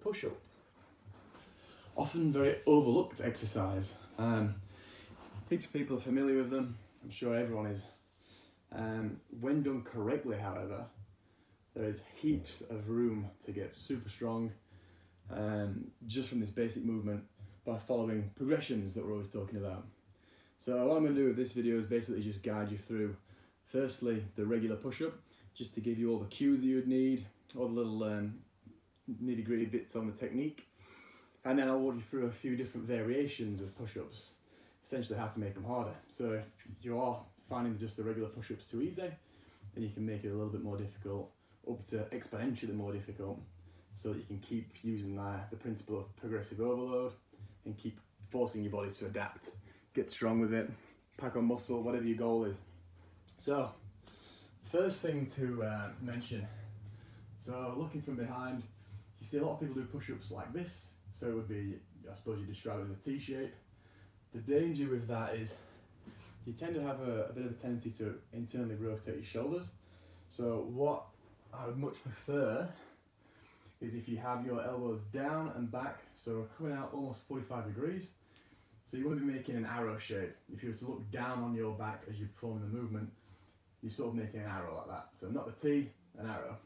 push-up. Often very overlooked exercise. Heaps of people are familiar with them. I'm sure everyone is. When done correctly, however, there is heaps of room to get super strong just from this basic movement by following progressions that we're always talking about. So what I'm going to do with this video is basically just guide you through, firstly, the regular push-up, just to give you all the cues that you would need, all the little nitty-gritty bits on the technique, and then I'll walk you through a few different variations of push-ups, essentially how to make them harder. So if you are finding just the regular push-ups too easy, then you can make it a little bit more difficult, up to exponentially more difficult, so that you can keep using the principle of progressive overload and keep forcing your body to adapt, get strong with it, pack on muscle, whatever your goal is. So, first thing to mention, so looking from behind, you see a lot of people do push-ups like this, so it would be, I suppose you describe it as a T shape. The danger with that is you tend to have a bit of a tendency to internally rotate your shoulders. So what I would much prefer is if you have your elbows down and back, so coming out almost 45 degrees. So you want to be making an arrow shape. If you were to look down on your back as you're performing the movement, you're sort of making an arrow like that. So not the T, an arrow.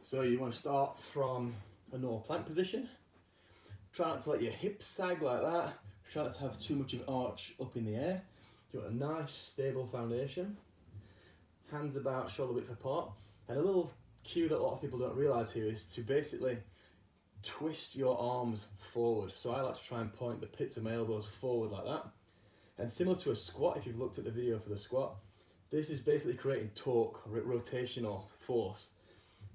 So you want to start from a normal plank position. Try not to let your hips sag like that. Try not to have too much of an arch up in the air. You want a nice stable foundation. Hands about shoulder width apart. And a little cue that a lot of people don't realise here is to basically twist your arms forward. So I like to try and point the pits of my elbows forward like that. And similar to a squat, if you've looked at the video for the squat, this is basically creating torque, rotational force.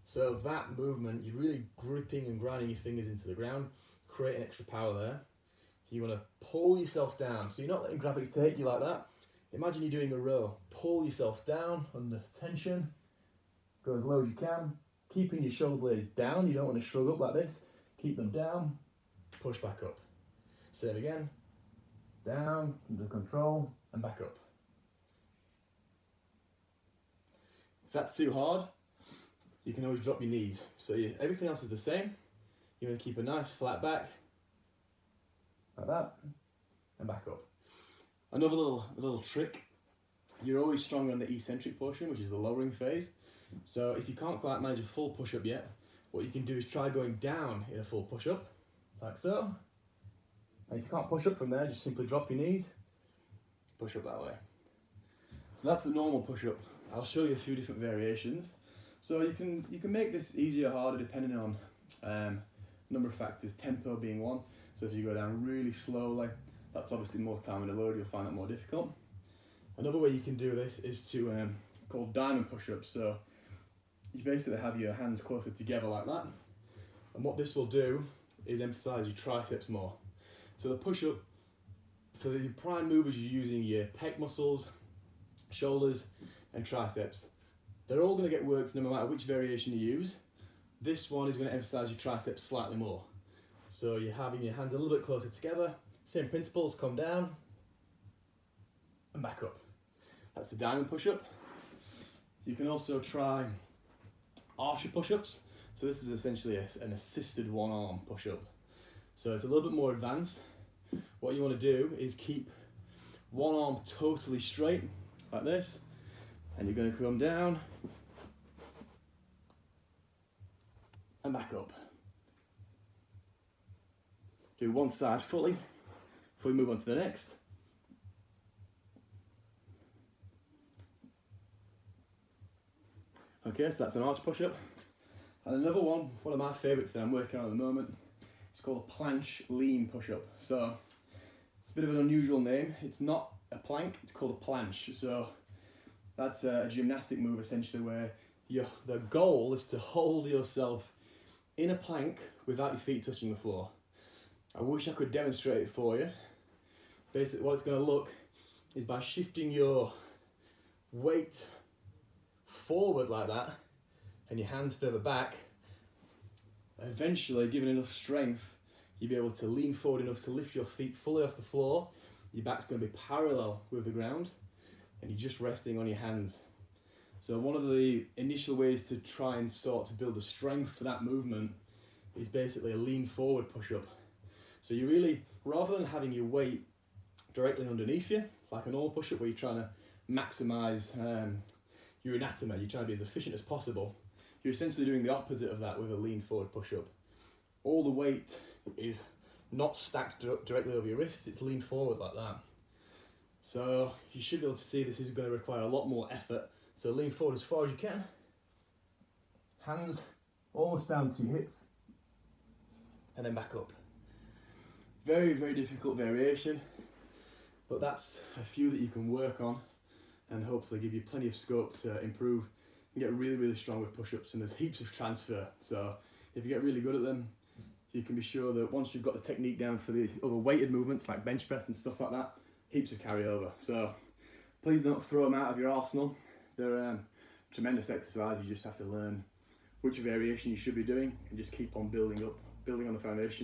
So that movement, you're really gripping and grinding your fingers into the ground, creating extra power there. You want to pull yourself down. So you're not letting gravity take you like that. Imagine you're doing a row. Pull yourself down under tension. Go as low as you can. Keeping your shoulder blades down. You don't want to shrug up like this. Keep them down. Push back up. Same again. Down, under control, and back up. If that's too hard, you can always drop your knees. So everything else is the same. You want to keep a nice flat back, like that, and back up. Another little trick, you're always stronger on the eccentric portion, which is the lowering phase. So if you can't quite manage a full push-up yet, what you can do is try going down in a full push-up, like so. And if you can't push up from there, just simply drop your knees, push up that way. So that's the normal push-up. I'll show you a few different variations. So you can make this easier or harder depending on number of factors, tempo being one. So if you go down really slowly, that's obviously more time in the load, you'll find that more difficult. Another way you can do this is to called diamond push-ups. So you basically have your hands closer together like that. And what this will do is emphasize your triceps more. So the push-up, for the prime movers, you're using your pec muscles, shoulders, and triceps. They're all going to get worked no matter which variation you use. This one is going to emphasize your triceps slightly more. So you're having your hands a little bit closer together. Same principles, come down and back up. That's the diamond push-up. You can also try archer push-ups. So this is essentially an assisted one-arm push-up. So it's a little bit more advanced. What you want to do is keep one arm totally straight, like this, and you're going to come down and back up. Do one side fully before we move on to the next. Okay, so that's an arch push-up. And another one of my favourites that I'm working on at the moment, it's called a planche lean push-up. So it's a bit of an unusual name. It's not a plank, it's called a planche. So that's a gymnastic move essentially where the goal is to hold yourself in a plank without your feet touching the floor. I wish I could demonstrate it for you. Basically what it's going to look is by shifting your weight forward like that and your hands further back, eventually given enough strength you'll be able to lean forward enough to lift your feet fully off the floor. Your back's going to be parallel with the ground and you're just resting on your hands. So one of the initial ways to try and start to build the strength for that movement is basically a lean forward push-up. So you really, rather than having your weight directly underneath you, like an all push-up where you're trying to maximize your anatomy, you're trying to be as efficient as possible, you're essentially doing the opposite of that with a lean forward push-up. All the weight is not stacked directly over your wrists, it's leaned forward like that. So you should be able to see this is going to require a lot more effort. So lean forward as far as you can. Hands almost down to your hips. And then back up. Very, very difficult variation, but that's a few that you can work on and hopefully give you plenty of scope to improve and get really, really strong with push-ups, and there's heaps of transfer. So if you get really good at them, you can be sure that once you've got the technique down for the other weighted movements like bench press and stuff like that, heaps of carryover. So please don't throw them out of your arsenal. They're tremendous exercise. You just have to learn which variation you should be doing and just keep on building on the foundation.